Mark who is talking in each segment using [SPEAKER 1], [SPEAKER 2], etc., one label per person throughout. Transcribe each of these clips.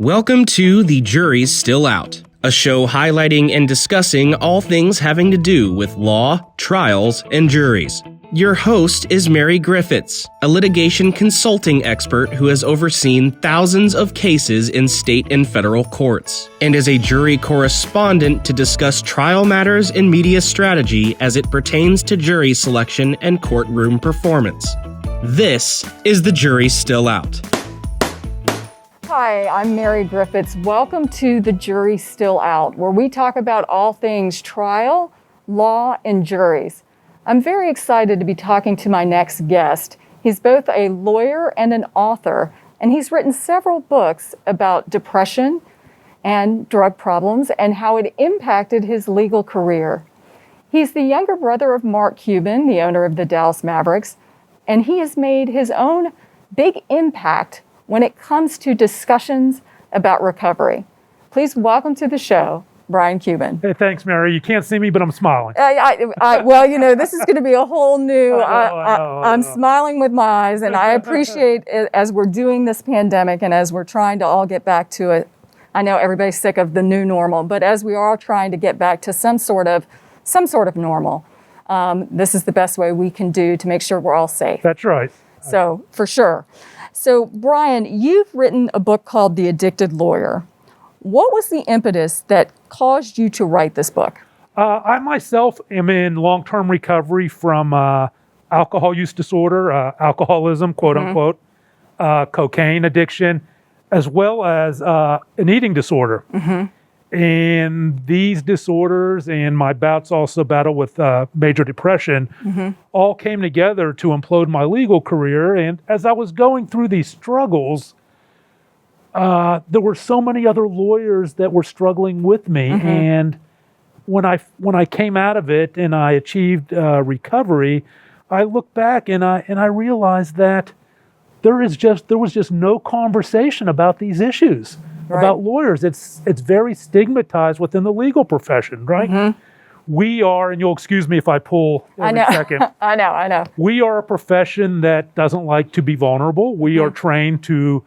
[SPEAKER 1] Welcome to The Jury's Still Out, a show highlighting and discussing all things having to do with law, trials, and juries. Your host is Mary Griffiths, a litigation consulting expert who has overseen thousands of cases in state and federal courts, and is a jury correspondent to discuss trial matters and media strategy as it pertains to jury selection and courtroom performance. This is The Jury's Still Out.
[SPEAKER 2] Hi, I'm Mary Griffiths. Welcome to The Jury's Still Out, where we talk about all things trial, law, and juries. I'm very excited to be talking to my next guest. He's both a lawyer and an author, and he's written several books about depression and drug problems and how it impacted his legal career. He's the younger brother of Mark Cuban, the owner of the Dallas Mavericks, and he has made his own big impact when it comes to discussions about recovery. Please welcome to the show, Brian Cuban.
[SPEAKER 3] Hey, thanks, Mary. You can't see me, but I'm smiling.
[SPEAKER 2] Well, you know, this is going to be a whole new, I'm smiling with my eyes, and I appreciate it as we're doing this pandemic and as we're trying to all get back to it. I know everybody's sick of the new normal, but as we are trying to get back to some sort of normal, this is the best way we can do to make sure we're all safe.
[SPEAKER 3] That's right.
[SPEAKER 2] So, for sure. So, Brian, you've written a book called The Addicted Lawyer. What was the impetus that caused you to write this book?
[SPEAKER 3] I myself am in long-term recovery from alcohol use disorder, alcoholism, quote unquote, cocaine addiction, as well as an eating disorder. And these disorders and my bouts also battle with major depression all came together to implode my legal career. And as I was going through these struggles, there were so many other lawyers that were struggling with me. And when I came out of it and I achieved recovery, I looked back and I realized that there was just no conversation about these issues. Right. About lawyers. It's very stigmatized within the legal profession, right? We are, and you'll excuse me if I pull every second.
[SPEAKER 2] I know.
[SPEAKER 3] We are a profession that doesn't like to be vulnerable. We are trained to,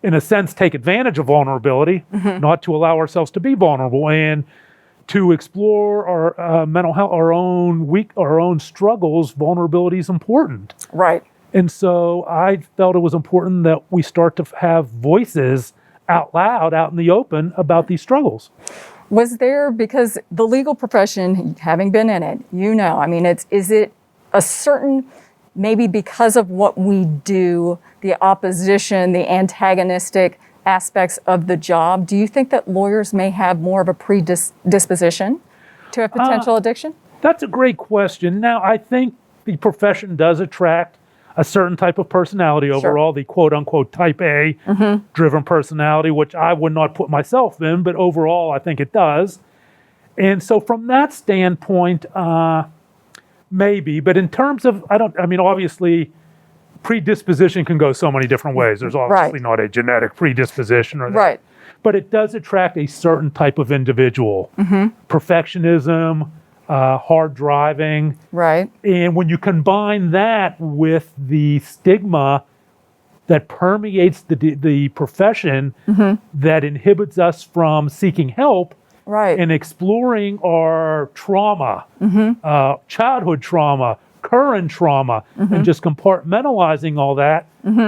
[SPEAKER 3] in a sense, take advantage of vulnerability, not to allow ourselves to be vulnerable, and to explore our mental health, our own struggles. Vulnerability is important,
[SPEAKER 2] right? And
[SPEAKER 3] so I felt it was important that we start to have voices out loud, out in the open about these struggles.
[SPEAKER 2] Was there, because the legal profession, having been in it, you know, I mean, is it a certain, maybe because of what we do, the opposition, the antagonistic aspects of the job, do you think that lawyers may have more of a predisposition to a potential addiction?
[SPEAKER 3] That's a great question. Now, I think the profession does attract a certain type of personality overall, the quote-unquote type A driven personality, which I would not put myself in, but overall I think it does. And so from that standpoint, maybe. But in terms of, obviously predisposition can go so many different ways. There's obviously not a genetic predisposition or that.
[SPEAKER 2] Right.
[SPEAKER 3] But it does attract a certain type of individual. Perfectionism, hard driving.
[SPEAKER 2] Right.
[SPEAKER 3] And when you combine that with the stigma that permeates the profession that inhibits us from seeking help and exploring our trauma, childhood trauma, current trauma, and just compartmentalizing all that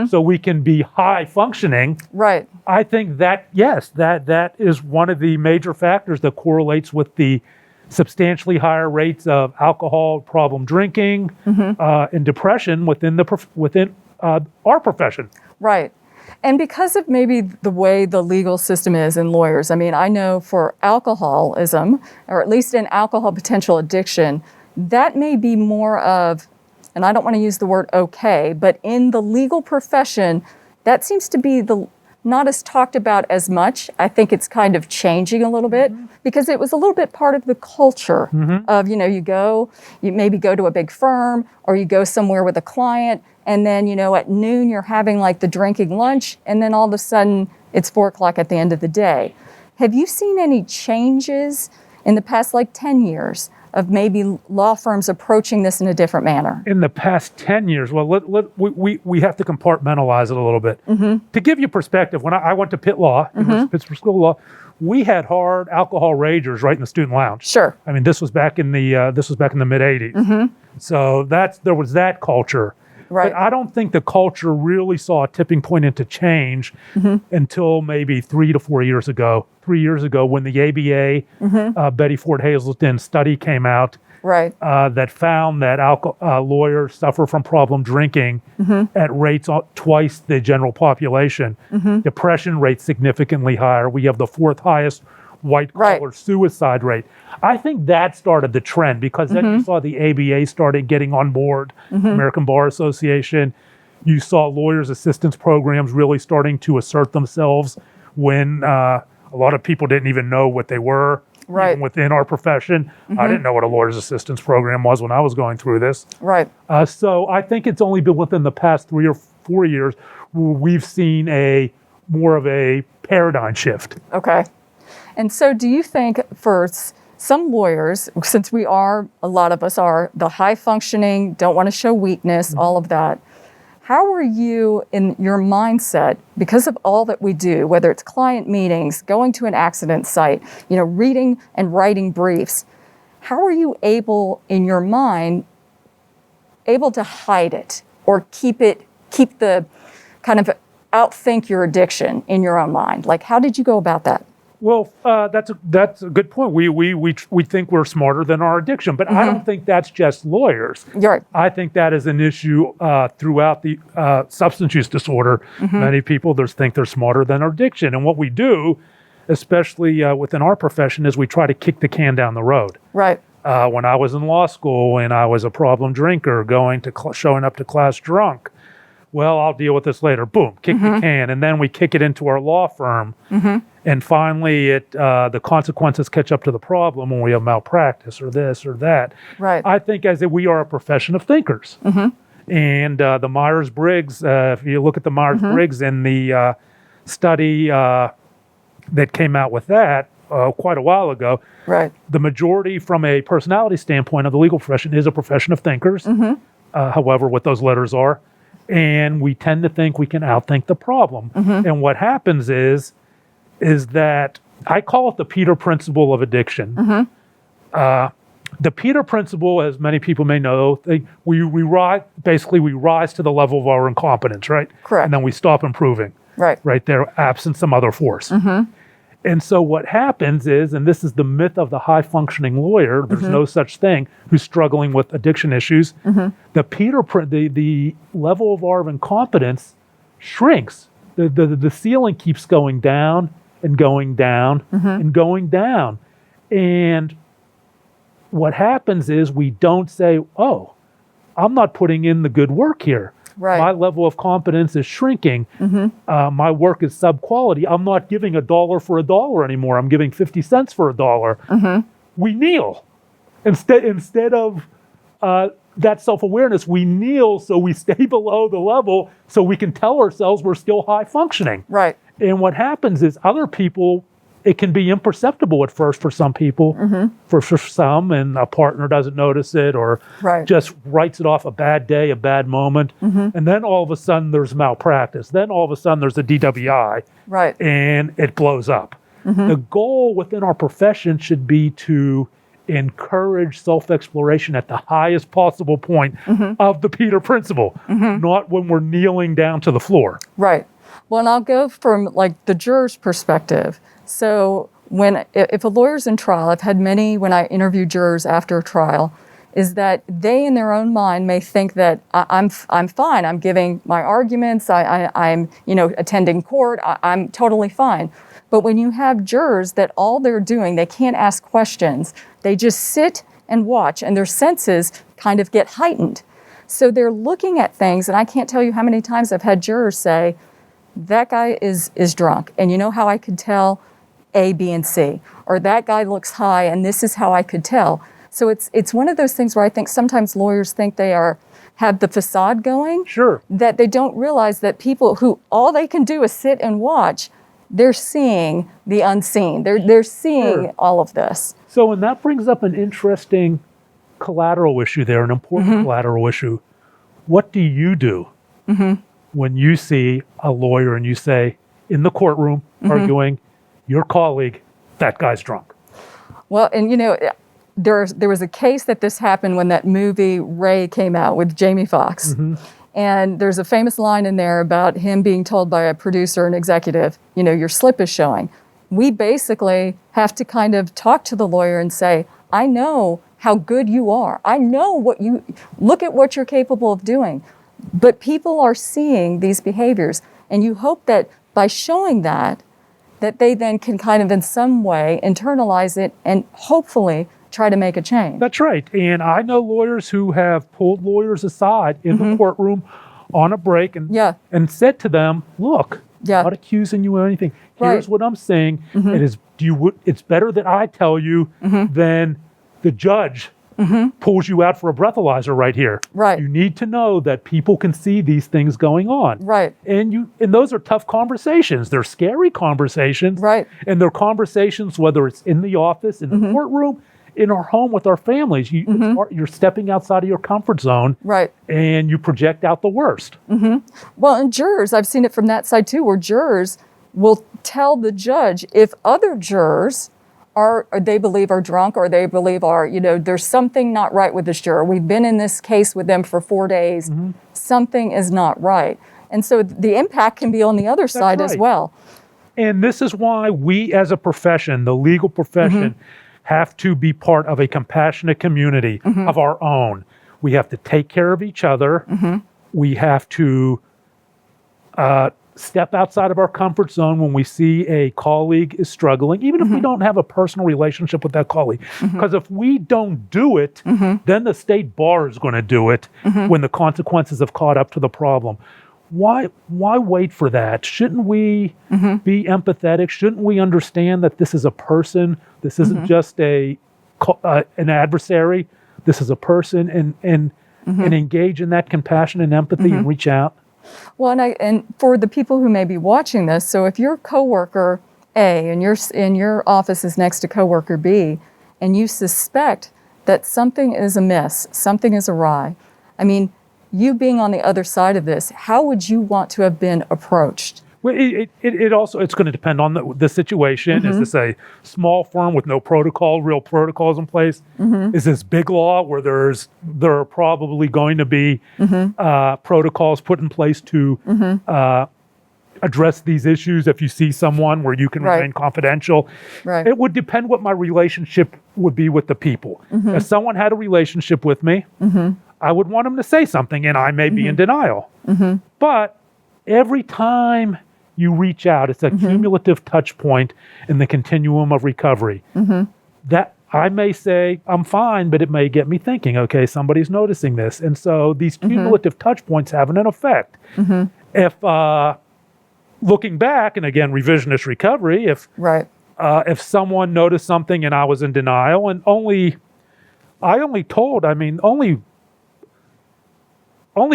[SPEAKER 3] so we can be high functioning.
[SPEAKER 2] Right.
[SPEAKER 3] I think that, yes, that is one of the major factors that correlates with the substantially higher rates of alcohol, problem drinking, and depression within our profession.
[SPEAKER 2] Right. And because of maybe the way the legal system is in lawyers, I mean, I know for alcoholism, or at least in alcohol potential addiction, that may be more of, and I don't want to use the word okay, but in the legal profession, that seems to be not as talked about as much. I think it's kind of changing a little bit because it was a little bit part of the culture of, you maybe go to a big firm or you go somewhere with a client and then, at noon you're having like the drinking lunch and then all of a sudden it's 4:00 at the end of the day. Have you seen any changes in the past 10 years of maybe law firms approaching this in a different manner?
[SPEAKER 3] In the past 10 years, well, we have to compartmentalize it a little bit. To give you perspective, when I went to Pitt Law, Pittsburgh School of Law, we had hard alcohol ragers right in the student lounge.
[SPEAKER 2] Sure.
[SPEAKER 3] I mean, this was back in the mid '80s. So there was that culture.
[SPEAKER 2] Right.
[SPEAKER 3] But I don't think the culture really saw a tipping point into change until maybe 3 to 4 years ago. 3 years ago, when the ABA, Betty Ford Hazelton study came out,
[SPEAKER 2] Right.
[SPEAKER 3] that found that lawyers suffer from problem drinking at rates twice the general population. Depression rates significantly higher. We have the fourth highest white-collar suicide rate. I think that started the trend, because then you saw the ABA started getting on board, American Bar Association. You saw lawyers' assistance programs really starting to assert themselves when a lot of people didn't even know what they were.
[SPEAKER 2] Right.
[SPEAKER 3] Even within our profession. I didn't know what a lawyer's assistance program was when I was going through this.
[SPEAKER 2] Right.
[SPEAKER 3] So I think it's only been within the past 3 or 4 years where we've seen more of a paradigm shift.
[SPEAKER 2] Okay. And so do you think for some lawyers, since a lot of us are the high functioning, don't want to show weakness, all of that, how are you in your mindset, because of all that we do, whether it's client meetings, going to an accident site, reading and writing briefs, how are you in your mind, able to hide it or keep the kind of outthink your addiction in your own mind? Like, how did you go about that?
[SPEAKER 3] Well, that's a good point. We think we're smarter than our addiction, but I don't think that's just lawyers.
[SPEAKER 2] You're right.
[SPEAKER 3] I think that is an issue throughout the substance use disorder. Many people think they're smarter than our addiction, and what we do, especially within our profession, is we try to kick the can down the road.
[SPEAKER 2] Right.
[SPEAKER 3] When I was in law school and I was a problem drinker, showing up to class drunk, well, I'll deal with this later. Boom, kick the can, and then we kick it into our law firm. And finally, the consequences catch up to the problem when we have malpractice or this or that.
[SPEAKER 2] Right.
[SPEAKER 3] I think we are a profession of thinkers. And the Myers-Briggs, if you look at the Myers-Briggs in the study that came out with that quite a while ago,
[SPEAKER 2] right,
[SPEAKER 3] the majority from a personality standpoint of the legal profession is a profession of thinkers, however, what those letters are. And we tend to think we can outthink the problem. And what happens is that I call it the Peter principle of addiction. The Peter principle, as many people may know, we rise to the level of our incompetence, right?
[SPEAKER 2] Correct.
[SPEAKER 3] And then we stop improving. Right there, absent some other force. And so what happens is, and this is the myth of the high-functioning lawyer, there's no such thing, who's struggling with addiction issues. The level of our incompetence shrinks. The ceiling keeps going down and going down and going down. And what happens is we don't say, oh, I'm not putting in the good work here.
[SPEAKER 2] Right.
[SPEAKER 3] My level of competence is shrinking. My work is sub-quality. I'm not giving $1 for $1 anymore. I'm giving 50 cents for $1. We kneel. Instead of that self-awareness, we kneel so we stay below the level so we can tell ourselves we're still high functioning.
[SPEAKER 2] Right.
[SPEAKER 3] And what happens is other people, it can be imperceptible at first for some people, for some, and a partner doesn't notice it or just writes it off a bad day, a bad moment. And then all of a sudden there's malpractice. Then all of a sudden there's a DWI.
[SPEAKER 2] Right.
[SPEAKER 3] And it blows up. The goal within our profession should be to encourage self-exploration at the highest possible point of the Peter principle, not when we're kneeling down to the floor.
[SPEAKER 2] Right. Well, and I'll go from like the juror's perspective. So if a lawyer's in trial, I've had many when I interview jurors after a trial, is that they in their own mind may think that I'm fine. I'm giving my arguments. I'm attending court. I'm totally fine. But when you have jurors that all they're doing, they can't ask questions. They just sit and watch, and their senses kind of get heightened. So they're looking at things, and I can't tell you how many times I've had jurors say, that guy is drunk, and you know how I could tell? A, B, and C. Or that guy looks high, and this is how I could tell. So it's one of those things where I think sometimes lawyers think they have the facade going.
[SPEAKER 3] Sure.
[SPEAKER 2] That they don't realize that people who all they can do is sit and watch, they're seeing the unseen. They're seeing all of this.
[SPEAKER 3] So, and that brings up an interesting collateral issue there, an important collateral issue. What do you do when you see a lawyer and you say, in the courtroom, arguing, your colleague, that guy's drunk?
[SPEAKER 2] Well, and there was a case that this happened when that movie Ray came out with Jamie Foxx. And there's a famous line in there about him being told by a producer and executive, your slip is showing. We basically have to kind of talk to the lawyer and say, I know how good you are. I know look at what you're capable of doing. But people are seeing these behaviors. And you hope that by showing that they then can kind of in some way internalize it and hopefully try to make a change.
[SPEAKER 3] That's right. And I know lawyers who have pulled lawyers aside in the courtroom on a break and said to them, look, I'm not accusing you of anything. Here's what I'm saying. It's better that I tell you than the judge pulls you out for a breathalyzer right here.
[SPEAKER 2] Right.
[SPEAKER 3] You need to know that people can see these things going on.
[SPEAKER 2] Right.
[SPEAKER 3] And those are tough conversations. They're scary conversations.
[SPEAKER 2] Right.
[SPEAKER 3] And they're conversations, whether it's in the office, in the courtroom, in our home with our families. You're stepping outside of your comfort zone.
[SPEAKER 2] Right.
[SPEAKER 3] And you project out the worst.
[SPEAKER 2] Well, and jurors, I've seen it from that side too, where jurors will tell the judge if other jurors they believe are drunk or they believe there's something not right with this juror. We've been in this case with them for 4 days. Something is not right. And so the impact can be on the other side as well.
[SPEAKER 3] And this is why we as a profession, the legal profession, have to be part of a compassionate community of our own. We have to take care of each other. We have to step outside of our comfort zone when we see a colleague is struggling, even if we don't have a personal relationship with that colleague. Because if we don't do it, then the state bar is going to do it when the consequences have caught up to the problem. Why wait for that? Shouldn't we be empathetic? Shouldn't we understand that this is a person? This isn't just an adversary. This is a person, and engage in that compassion and empathy and reach out.
[SPEAKER 2] Well, and for the people who may be watching this, so if your coworker A and your office is next to coworker B, and you suspect that something is amiss, something is awry, I mean, you being on the other side of this, how would you want to have been approached?
[SPEAKER 3] Well, it's going to depend on the situation. Is this a small firm with no real protocols in place? Is this big law where there are probably going to be protocols put in place to address these issues if you see someone where you can remain confidential? It would depend what my relationship would be with the people. If someone had a relationship with me, I would want them to say something, and I may be in denial. But every time you reach out, it's a cumulative touch point in the continuum of recovery. That I may say, I'm fine, but it may get me thinking, okay, somebody's noticing this. And so these cumulative touch points have an effect. If, looking back, and again, revisionist recovery, if someone noticed something and I was in denial, and only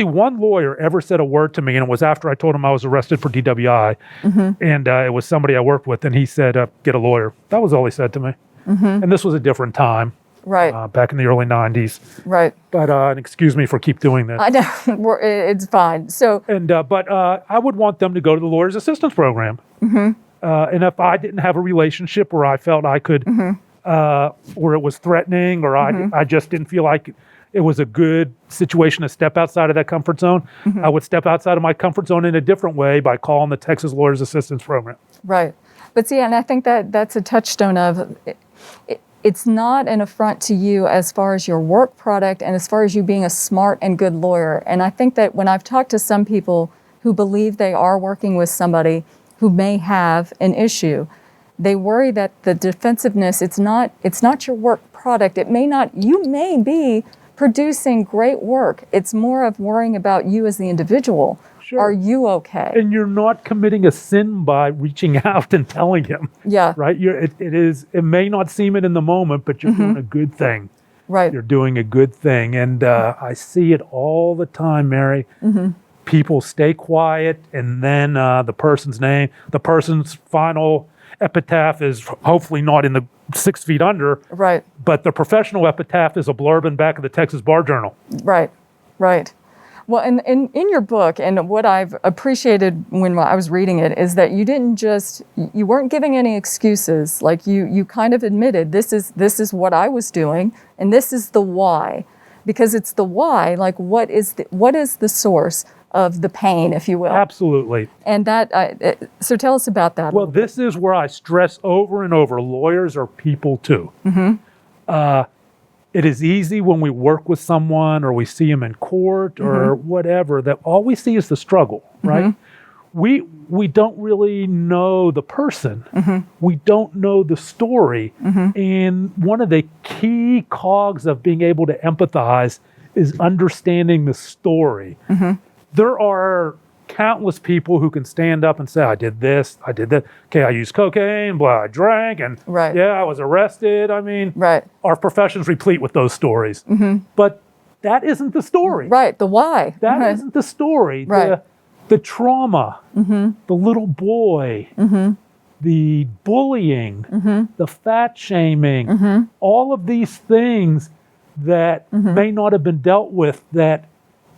[SPEAKER 3] one lawyer ever said a word to me, and it was after I told him I was arrested for DWI, and it was somebody I worked with, and he said, get a lawyer. That was all he said to me. And this was a different time, back in the early 90s. But, and excuse me for keep doing this.
[SPEAKER 2] I know, it's fine. So,
[SPEAKER 3] but I would want them to go to the Lawyer's Assistance Program. And if I didn't have a relationship where I felt I could, where it was threatening, or I just didn't feel like it was a good situation to step outside of that comfort zone, I would step outside of my comfort zone in a different way by calling the Texas Lawyers Assistance Program.
[SPEAKER 2] But see, and I think that's a touchstone of, it's not an affront to you as far as your work product and as far as you being a smart and good lawyer. And I think that when I've talked to some people who believe they are working with somebody who may have an issue, they worry that the defensiveness, it's not your work product. You may be producing great work. It's more of worrying about you as the individual. Are you okay?
[SPEAKER 3] And you're not committing a sin by reaching out and telling him. Right? It may not seem it in the moment, but you're doing a good thing. You're doing a good thing. And I see it all the time, Mary. People stay quiet, and then the person's final epitaph is hopefully not in the 6 feet under.
[SPEAKER 2] Right.
[SPEAKER 3] But the professional epitaph is a blurb in back of the Texas Bar Journal.
[SPEAKER 2] Right. Right. Well, and in your book, and what I've appreciated when I was reading it, is that you weren't giving any excuses. Like you kind of admitted, this is what I was doing, and this is the why. Because it's the why, like what is the source of the pain, if you will.
[SPEAKER 3] Absolutely.
[SPEAKER 2] And so tell us about that.
[SPEAKER 3] Well, this is where I stress over and over, lawyers are people too. It is easy when we work with someone or we see them in court or whatever, that all we see is the struggle, right? We don't really know the person. We don't know the story. And one of the key cogs of being able to empathize is understanding the story. There are countless people who can stand up and say, I did this, I did that. Okay, I used cocaine, blah, I drank, and yeah, I was arrested. I mean, our profession's replete with those stories. But that isn't the story.
[SPEAKER 2] Right, the why.
[SPEAKER 3] That isn't the story.
[SPEAKER 2] Right.
[SPEAKER 3] The trauma, the little boy, the bullying, the fat shaming, all of these things that may not have been dealt with, that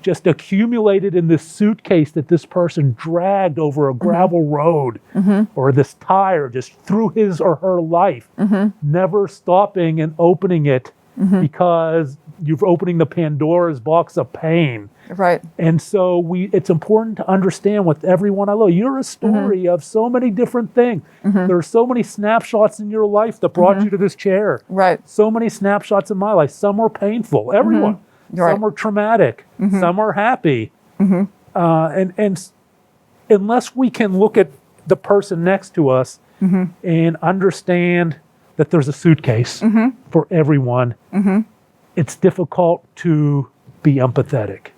[SPEAKER 3] just accumulated in this suitcase that this person dragged over a gravel road, or this tire just through his or her life, never stopping and opening it because you're opening the Pandora's box of pain.
[SPEAKER 2] Right.
[SPEAKER 3] And so it's important to understand with everyone I love. You're a story of so many different things. There are so many snapshots in your life that brought you to this chair.
[SPEAKER 2] Right.
[SPEAKER 3] So many snapshots in my life. Some are painful. Everyone. Some are traumatic. Some are happy. And unless we can look at the person next to us and understand that there's a suitcase for everyone, it's difficult to be empathetic.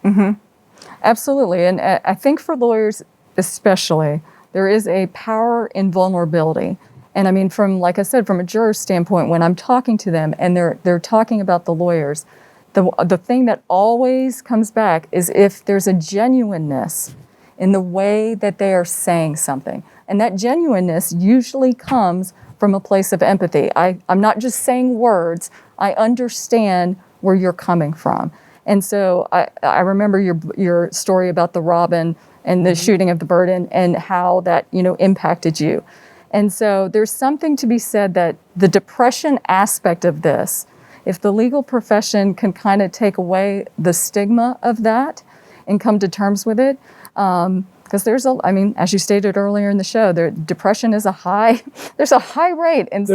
[SPEAKER 2] Absolutely. And I think for lawyers especially, there is a power in vulnerability. And I mean, like I said, from a juror's standpoint, when I'm talking to them and they're talking about the lawyers, the thing that always comes back is if there's a genuineness in the way that they are saying something. And that genuineness usually comes from a place of empathy. I'm not just saying words, I understand where you're coming from. And so I remember your story about the robin and the shooting of the bird and how that, impacted you. And so there's something to be said that the depression aspect of this, if the legal profession can kind of take away the stigma of that and come to terms with it, because as you stated earlier in the show, depression is there's a high rate in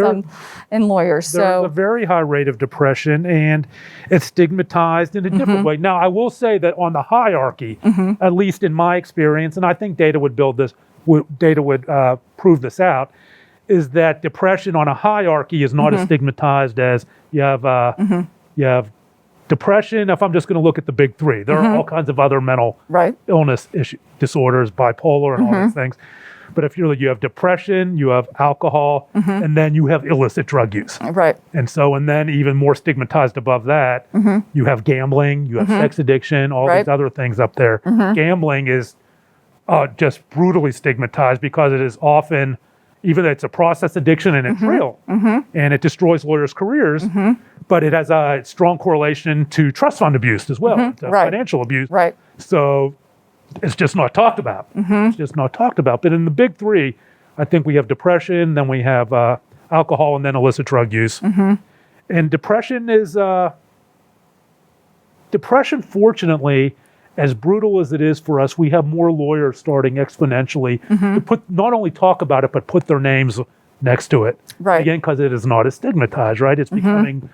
[SPEAKER 2] lawyers.
[SPEAKER 3] There's a very high rate of depression, and it's stigmatized in a different way. Now, I will say that on the hierarchy, at least in my experience, and I think data would prove this out, is that depression on a hierarchy is not as stigmatized as you have depression. If I'm just going to look at the big three, there are all kinds of other mental illness disorders, bipolar, and all these things. But if you have depression, you have alcohol, and then you have illicit drug use.
[SPEAKER 2] Right.
[SPEAKER 3] And then even more stigmatized above that, you have gambling, you have sex addiction, all these other things up there. Gambling is just brutally stigmatized because it is often, even though it's a process addiction and it's real, and it destroys lawyers' careers, but it has a strong correlation to trust fund abuse as well, to financial abuse.
[SPEAKER 2] Right.
[SPEAKER 3] So it's just not talked about. It's just not talked about. But in the big three, I think we have depression, then we have alcohol, and then illicit drug use. And depression is, fortunately, as brutal as it is for us, we have more lawyers starting exponentially to not only talk about it, but put their names next to it.
[SPEAKER 2] Right.
[SPEAKER 3] Again, because it is not as stigmatized, right? It's becoming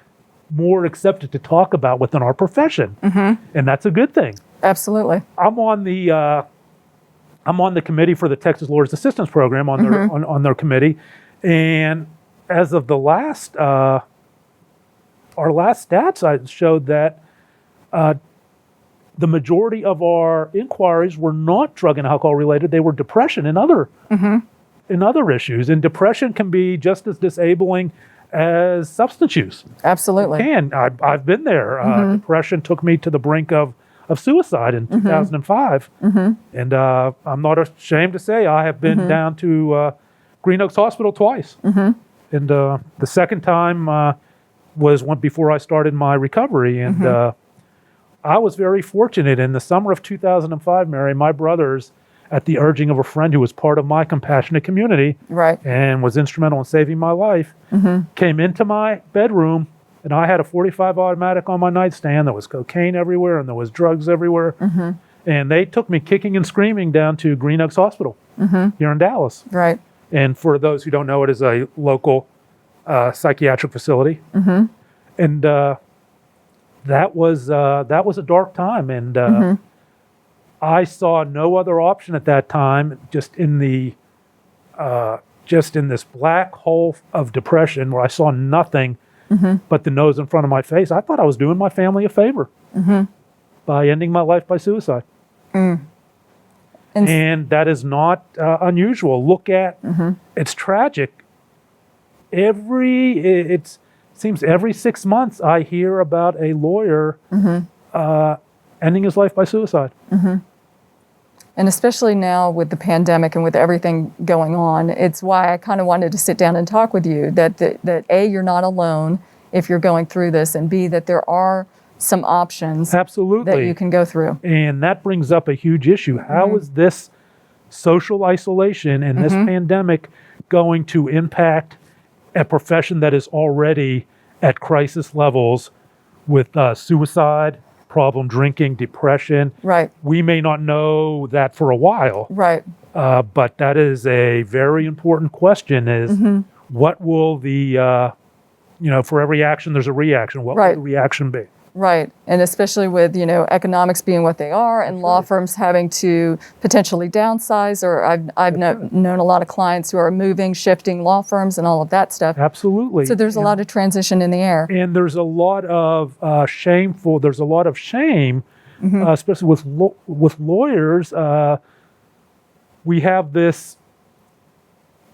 [SPEAKER 3] more accepted to talk about within our profession. And that's a good thing.
[SPEAKER 2] Absolutely.
[SPEAKER 3] I'm on the committee for the Texas Lawyers Assistance Program on their committee. And as of the last, our last stats showed that the majority of our inquiries were not drug and alcohol related. They were depression and other issues. And depression can be just as disabling as substance use.
[SPEAKER 2] Absolutely.
[SPEAKER 3] And I've been there. Depression took me to the brink of suicide in 2005. And I'm not ashamed to say I have been down to Green Oaks Hospital twice. And the second time was before I started my recovery. And I was very fortunate. In the summer of 2005, Mary, my brothers, at the urging of a friend who was part of my compassionate community and was instrumental in saving my life, came into my bedroom, and I had a .45 automatic on my nightstand. There was cocaine everywhere, and there was drugs everywhere. And they took me kicking and screaming down to Green Oaks Hospital here in Dallas. And for those who don't know, it is a local psychiatric facility. And that was a dark time. And I saw no other option at that time, just in this black hole of depression where I saw nothing but the nose in front of my face. I thought I was doing my family a favor by ending my life by suicide. And that is not unusual. Look at, it's tragic. It seems every 6 months I hear about a lawyer ending his life by suicide.
[SPEAKER 2] And especially now with the pandemic and with everything going on, it's why I kind of wanted to sit down and talk with you, that A, you're not alone if you're going through this, and B, that there are some options that you can go through.
[SPEAKER 3] And that brings up a huge issue. How is this social isolation and this pandemic going to impact a profession that is already at crisis levels with suicide, problem drinking, depression? We may not know that for a while. But that is a very important question, is what will the, for every action, there's a reaction. What will the reaction be?
[SPEAKER 2] And especially with, economics being what they are, and law firms having to potentially downsize, or I've known a lot of clients who are moving, shifting law firms and all of that stuff.
[SPEAKER 3] Absolutely.
[SPEAKER 2] So there's a lot of transition in the air.
[SPEAKER 3] And there's a lot of shame, especially with lawyers. We have this,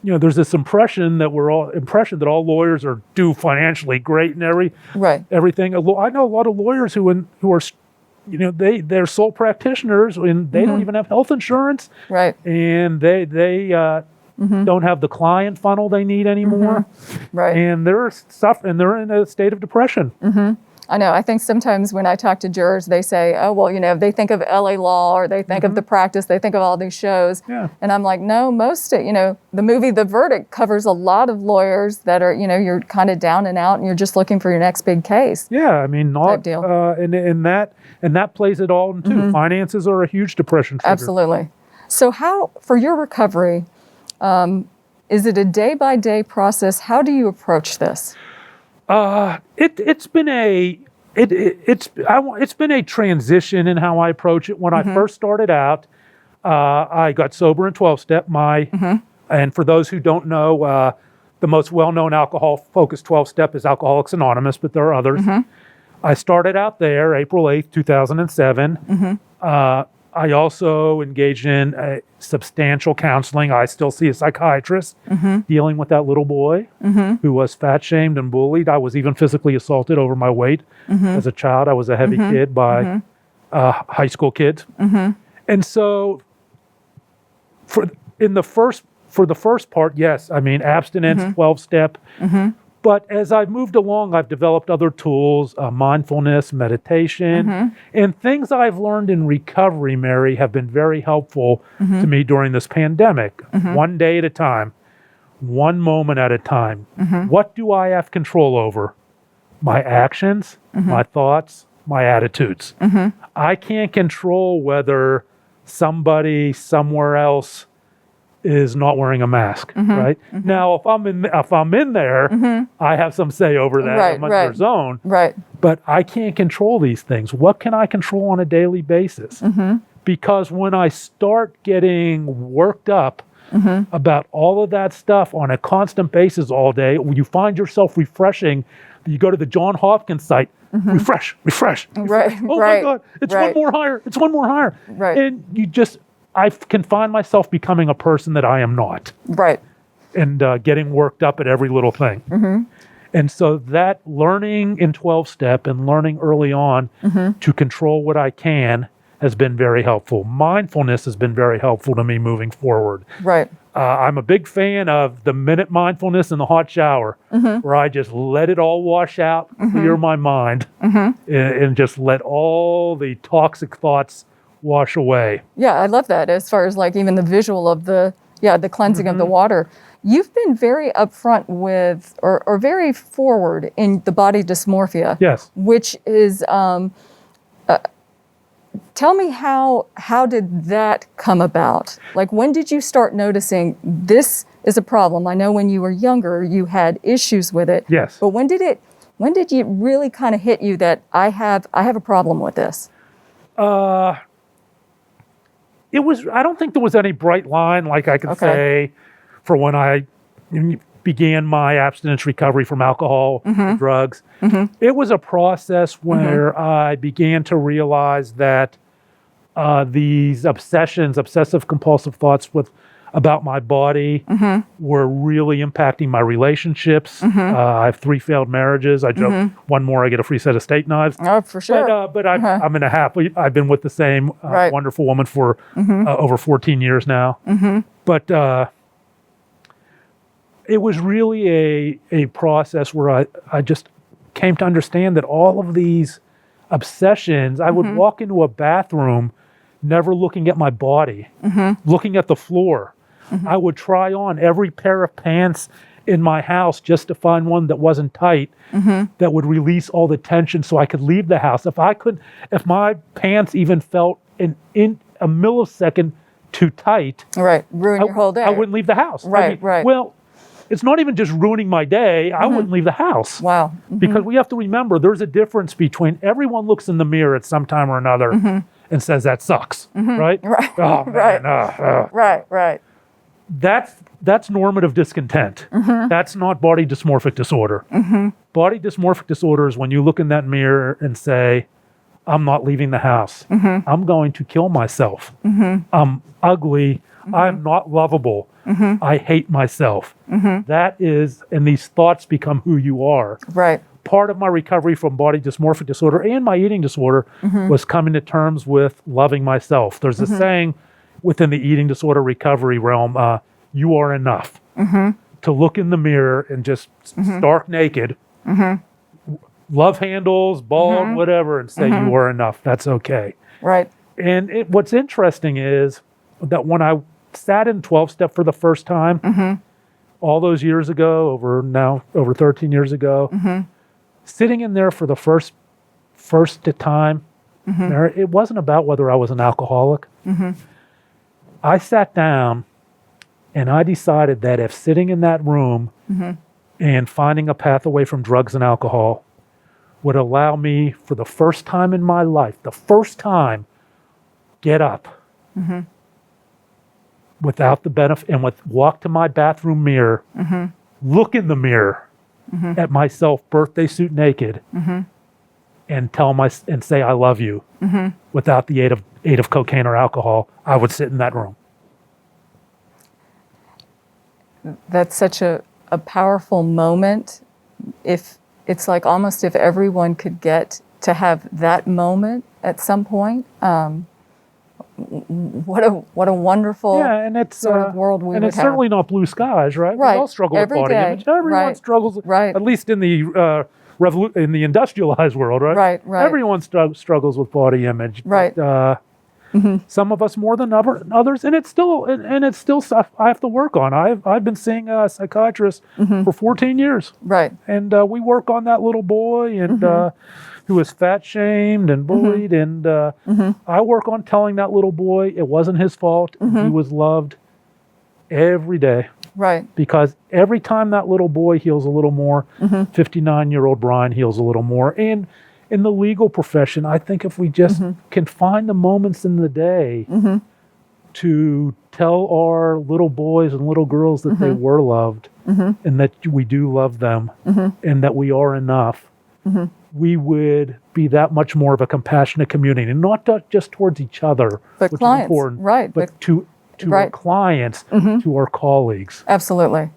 [SPEAKER 3] there's this impression that all lawyers do financially great and everything. I know a lot of lawyers who are, they're sole practitioners and they don't even have health insurance. And they don't have the client funnel they need anymore. And they're in a state of depression.
[SPEAKER 2] I know. I think sometimes when I talk to jurors, they say, oh, well, they think of LA Law, or they think of The Practice, they think of all these shows. And I'm like, no, the movie The Verdict covers a lot of lawyers that are, you're kind of down and out and you're just looking for your next big case.
[SPEAKER 3] Type deal. And that plays it all too. Finances are a huge depression trigger.
[SPEAKER 2] Absolutely. So for your recovery, is it a day-by-day process? How do you approach this?
[SPEAKER 3] It's been a transition in how I approach it. When I first started out, I got sober in 12-step. And for those who don't know, the most well-known alcohol-focused 12-step is Alcoholics Anonymous, but there are others. I started out there April 8th, 2007. I also engaged in substantial counseling. I still see a psychiatrist dealing with that little boy who was fat shamed and bullied. I was even physically assaulted over my weight as a child. I was a heavy kid by high school kids. And so for the first part, yes, abstinence, 12-step. But as I've moved along, I've developed other tools, mindfulness, meditation, and things I've learned in recovery, Mary, have been very helpful to me during this pandemic. One day at a time, one moment at a time. What do I have control over? My actions, my thoughts, my attitudes. I can't control whether somebody somewhere else is not wearing a mask, right? Now, if I'm in there, I have some say over that. I'm in their zone. But I can't control these things. What can I control on a daily basis? Because when I start getting worked up about all of that stuff on a constant basis all day, when you find yourself refreshing, you go to the John Hopkins site, refresh. Oh my God, it's one more higher. And I can find myself becoming a person that I am not. And getting worked up at every little thing. And so that learning in 12-step and learning early on to control what I can has been very helpful. Mindfulness has been very helpful to me moving forward.
[SPEAKER 2] Right.
[SPEAKER 3] I'm a big fan of the minute mindfulness in the hot shower, where I just let it all wash out, clear my mind, and just let all the toxic thoughts wash away.
[SPEAKER 2] Yeah, I love that. As far as like even the visual of the cleansing of the water. You've been very upfront with, or very forward in the body dysmorphia.
[SPEAKER 3] Yes.
[SPEAKER 2] Which is, tell me how did that come about? Like, when did you start noticing this is a problem? I know when you were younger, you had issues with it.
[SPEAKER 3] Yes.
[SPEAKER 2] But when did it really kind of hit you that I have a problem with this?
[SPEAKER 3] I don't think there was any bright line, like I could say, for when I began my abstinence recovery from alcohol, drugs. It was a process where I began to realize that these obsessive compulsive thoughts about my body were really impacting my relationships. I have 3 failed marriages. I joke, one more, I get a free set of steak knives.
[SPEAKER 2] Oh, for sure.
[SPEAKER 3] But I'm in a I've been with the same wonderful woman for over 14 years now. But it was really a process where I just came to understand that all of these obsessions, I would walk into a bathroom never looking at my body, looking at the floor. I would try on every pair of pants in my house just to find one that wasn't tight, that would release all the tension so I could leave the house. If my pants even felt in a millisecond too tight,
[SPEAKER 2] ruin your whole day.
[SPEAKER 3] I wouldn't leave the house.
[SPEAKER 2] Right.
[SPEAKER 3] Well, it's not even just ruining my day. I wouldn't leave the house.
[SPEAKER 2] Wow.
[SPEAKER 3] Because we have to remember there's a difference between everyone looks in the mirror at some time or another and says that sucks, right?
[SPEAKER 2] Right.
[SPEAKER 3] Oh, man,
[SPEAKER 2] Right.
[SPEAKER 3] That's normative discontent. That's not body dysmorphic disorder. Body dysmorphic disorder is when you look in that mirror and say, I'm not leaving the house. I'm going to kill myself. I'm ugly. I'm not lovable. I hate myself. That is, and these thoughts become who you are.
[SPEAKER 2] Right.
[SPEAKER 3] Part of my recovery from body dysmorphic disorder and my eating disorder was coming to terms with loving myself. There's a saying within the eating disorder recovery realm, you are enough. To look in the mirror and just stark naked, love handles, bald, whatever, and say you are enough. That's okay.
[SPEAKER 2] Right.
[SPEAKER 3] And what's interesting is that when I sat in 12-step for the first time, all those years ago, over 13 years ago, sitting in there for the first time, it wasn't about whether I was an alcoholic. I sat down and I decided that if sitting in that room and finding a path away from drugs and alcohol would allow me, for the first time in my life, get up without the benefit, and walk to my bathroom mirror, look in the mirror at myself, birthday suit naked, and say I love you, without the aid of cocaine or alcohol, I would sit in that room.
[SPEAKER 2] That's such a powerful moment. If it's like almost if everyone could get to have that moment at some point, what a wonderful sort of world we would have.
[SPEAKER 3] And it's certainly not blue skies, right?
[SPEAKER 2] Right.
[SPEAKER 3] We all struggle
[SPEAKER 2] Every
[SPEAKER 3] with body
[SPEAKER 2] day.
[SPEAKER 3] image. Everyone struggles, at least in the in the industrialized world, right?
[SPEAKER 2] Right.
[SPEAKER 3] Everyone struggles with body image.
[SPEAKER 2] Right.
[SPEAKER 3] But, some of us more than others, and it's still stuff I have to work on. I've been seeing a psychiatrist for 14 years.
[SPEAKER 2] Right.
[SPEAKER 3] And we work on that little boy and who was fat shamed and bullied, and I work on telling that little boy it wasn't his fault. He was loved every day.
[SPEAKER 2] Right.
[SPEAKER 3] Because every time that little boy heals a little more, 59-year-old Brian heals a little more. And in the legal profession, I think if we just can find the moments in the day to tell our little boys and little girls that they were loved and that we do love them and that we are enough, we would be that much more of a compassionate community, and not just towards each other,
[SPEAKER 2] but
[SPEAKER 3] which
[SPEAKER 2] clients,
[SPEAKER 3] is important,
[SPEAKER 2] right?
[SPEAKER 3] but to our clients, to our colleagues.
[SPEAKER 2] Absolutely.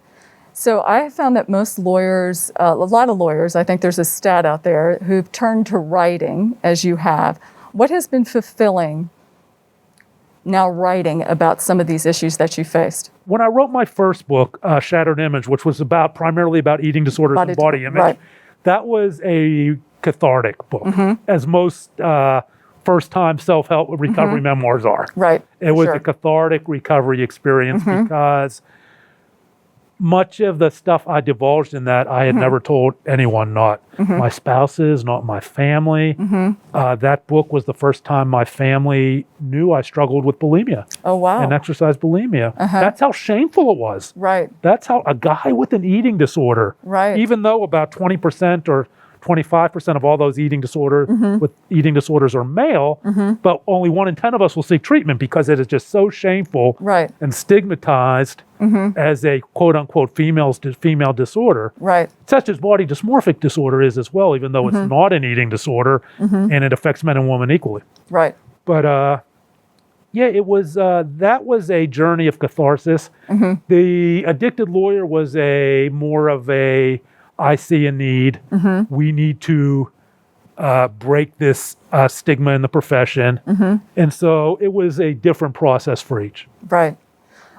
[SPEAKER 2] So I have found that most lawyers, a lot of lawyers, I think there's a stat out there, who've turned to writing, as you have. What has been fulfilling now writing about some of these issues that you faced?
[SPEAKER 3] When I wrote my first book, Shattered Image, which was primarily about eating disorders and body image,
[SPEAKER 2] right.
[SPEAKER 3] that was a cathartic book, as most first-time self-help recovery memoirs are.
[SPEAKER 2] Right.
[SPEAKER 3] It was a cathartic recovery experience because much of the stuff I divulged in that I had never told anyone, not my spouses, not my family. That book was the first time my family knew I struggled with bulimia.
[SPEAKER 2] Oh, wow.
[SPEAKER 3] And exercise bulimia. That's how shameful it was.
[SPEAKER 2] Right.
[SPEAKER 3] That's how a guy with an eating disorder, even though about 20% or 25% of all those eating disorders are male, but only 1 in 10 of us will seek treatment because it is just so shameful and stigmatized as a quote-unquote female disorder, such as body dysmorphic disorder is as well, even though it's not an eating disorder and it affects men and women equally.
[SPEAKER 2] Right.
[SPEAKER 3] But yeah, it was that was a journey of catharsis. The Addicted Lawyer was more of a I see a need. We need to break this stigma in the profession. And so it was a different process for each.
[SPEAKER 2] Right.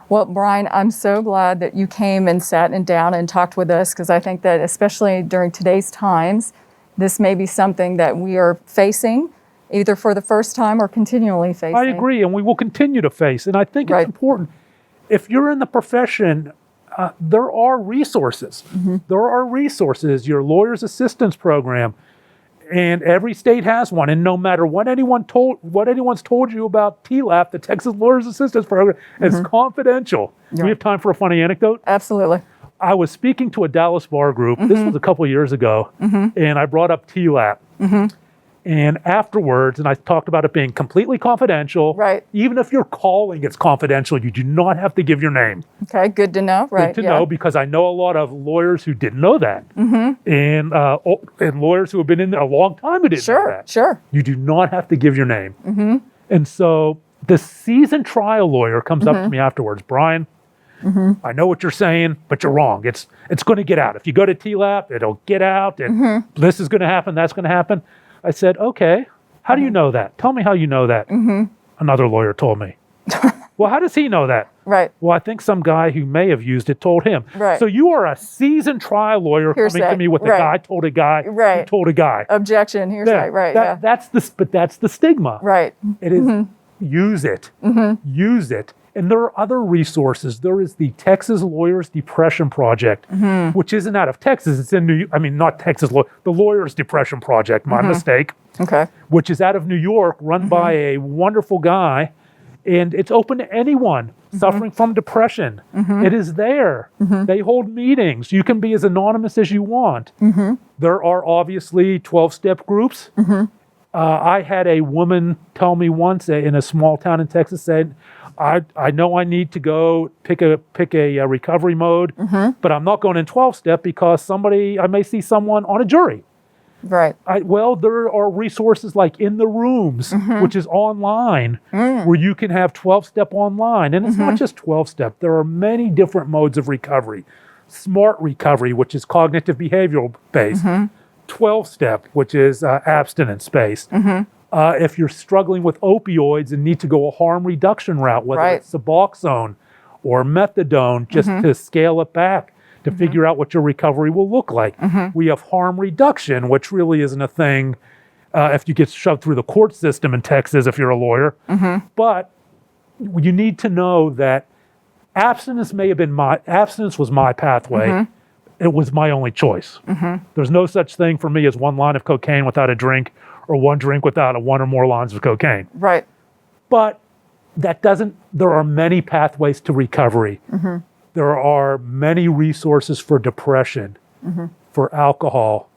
[SPEAKER 2] Well, Brian, I'm so glad that you came and sat down and talked with us, because I think that especially during today's times, this may be something that we are facing either for the first time or continually facing.
[SPEAKER 3] I agree, and we will continue to face. And I think it's important. If you're in the profession, there are resources. There are resources. Your lawyer's assistance program, and every state has one. And no matter what anyone's told you about TLAP, the Texas Lawyer's Assistance Program, it's confidential. Do we have time for a funny anecdote?
[SPEAKER 2] Absolutely.
[SPEAKER 3] I was speaking to a Dallas bar group. This was a couple of years ago, and I brought up TLAP. And afterwards, and I talked about it being completely confidential.
[SPEAKER 2] Right.
[SPEAKER 3] Even if you're calling, it's confidential. You do not have to give your name.
[SPEAKER 2] Okay, good to know. Right.
[SPEAKER 3] Good to know, because I know a lot of lawyers who didn't know that. And lawyers who have been in there a long time who didn't know that.
[SPEAKER 2] Sure.
[SPEAKER 3] You do not have to give your name. And so the seasoned trial lawyer comes up to me afterwards. Brian, I know what you're saying, but you're wrong. It's going to get out. If you go to TLAP, it'll get out, and this is going to happen, that's going to happen. I said, okay, how do you know that? Tell me how you know that. Another lawyer told me. Well, how does he know that?
[SPEAKER 2] Right.
[SPEAKER 3] Well, I think some guy who may have used it told him.
[SPEAKER 2] Right.
[SPEAKER 3] So you are a seasoned trial lawyer coming to me with a guy told a guy who told a guy.
[SPEAKER 2] Objection, hearsay,
[SPEAKER 3] That's the stigma.
[SPEAKER 2] Right.
[SPEAKER 3] It is, use it. Use it. And there are other resources. There is the Texas Lawyers Depression Project, which isn't out of Texas. It's in not Texas, the Lawyers Depression Project, my mistake. Okay. Which is out of New York, run by a wonderful guy. And it's open to anyone suffering from depression. It is there. They hold meetings. You can be as anonymous as you want. There are obviously 12-step groups. I had a woman tell me once in a small town in Texas, said, I know I need to go pick a recovery mode, but I'm not going in 12-step because I may see someone on a jury.
[SPEAKER 2] Right.
[SPEAKER 3] Well, there are resources like In the Rooms, which is online, where you can have 12-step online. And it's not just 12-step. There are many different modes of recovery. Smart recovery, which is cognitive behavioral based. 12-step, which is abstinence-based. If you're struggling with opioids and need to go a harm reduction route, whether it's Suboxone or methadone, just to scale it back, to figure out what your recovery will look like. We have harm reduction, which really isn't a thing if you get shoved through the court system in Texas if you're a lawyer. But you need to know that abstinence was my pathway. It was my only choice. There's no such thing for me as one line of cocaine without a drink, or one drink without one or more lines of cocaine.
[SPEAKER 2] Right.
[SPEAKER 3] But there are many pathways to recovery. There are many resources for depression, for alcohol.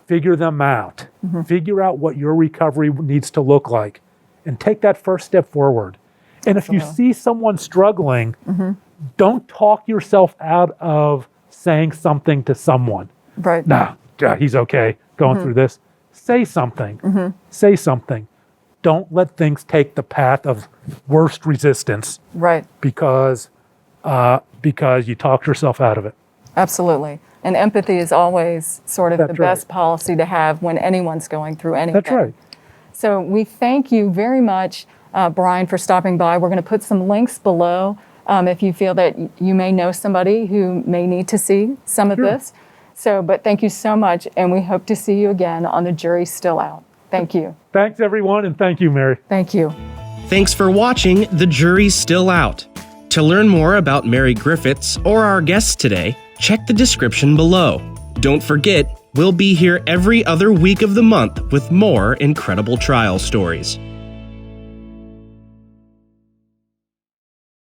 [SPEAKER 3] Figure them out. Figure out what your recovery needs to look like, and take that first step forward. And if you see someone struggling, don't talk yourself out of saying something to someone.
[SPEAKER 2] Right.
[SPEAKER 3] Nah, he's okay going through this. Say something. Say something. Don't let things take the path of worst resistance.
[SPEAKER 2] Right.
[SPEAKER 3] Because you talked yourself out of it.
[SPEAKER 2] Absolutely. And empathy is always sort of the best policy to have when anyone's going through anything.
[SPEAKER 3] That's right.
[SPEAKER 2] So we thank you very much, Brian, for stopping by. We're going to put some links below if you feel that you may know somebody who may need to see some of this. But thank you so much, and we hope to see you again on The Jury's Still Out. Thank you.
[SPEAKER 3] Thanks, everyone, and thank you, Mary.
[SPEAKER 2] Thank you.
[SPEAKER 1] Thanks for watching The Jury's Still Out. To learn more about Mary Griffiths or our guests today, check the description below. Don't forget, we'll be here every other week of the month with more incredible trial stories.